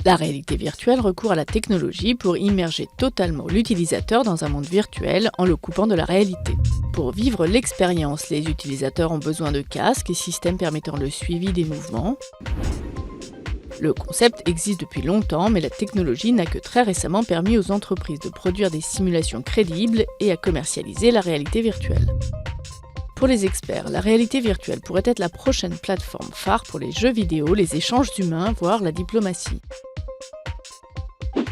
La réalité virtuelle recourt à la technologie pour immerger totalement l'utilisateur dans un monde virtuel en le coupant de la réalité. Pour vivre l'expérience, les utilisateurs ont besoin de casques et systèmes permettant le suivi des mouvements. Le concept existe depuis longtemps, mais la technologie n'a que très récemment permis aux entreprises de produire des simulations crédibles et à commercialiser la réalité virtuelle. Pour les experts, la réalité virtuelle pourrait être la prochaine plateforme phare pour les jeux vidéo, les échanges humains, voire la diplomatie.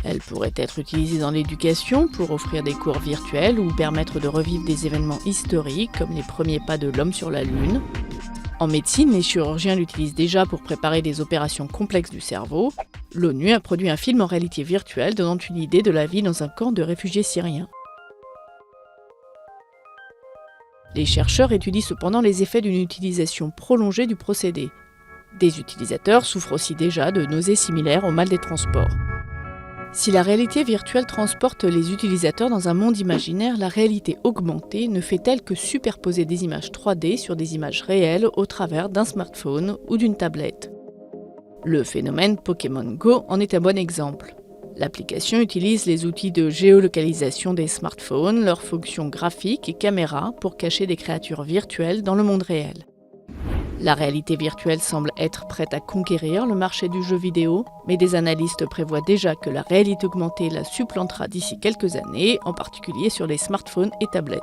Elle pourrait être utilisée dans l'éducation pour offrir des cours virtuels ou permettre de revivre des événements historiques comme les premiers pas de l'homme sur la Lune. En médecine, les chirurgiens l'utilisent déjà pour préparer des opérations complexes du cerveau. L'ONU a produit un film en réalité virtuelle donnant une idée de la vie dans un camp de réfugiés syriens. Les chercheurs étudient cependant les effets d'une utilisation prolongée du procédé. Des utilisateurs souffrent aussi déjà de nausées similaires au mal des transports. Si la réalité virtuelle transporte les utilisateurs dans un monde imaginaire, la réalité augmentée ne fait-elle que superposer des images 3D sur des images réelles au travers d'un smartphone ou d'une tablette. Le phénomène Pokémon Go en est un bon exemple. L'application utilise les outils de géolocalisation des smartphones, leurs fonctions graphiques et caméras pour cacher des créatures virtuelles dans le monde réel. La réalité virtuelle semble être prête à conquérir le marché du jeu vidéo, mais des analystes prévoient déjà que la réalité augmentée la supplantera d'ici quelques années, en particulier sur les smartphones et tablettes.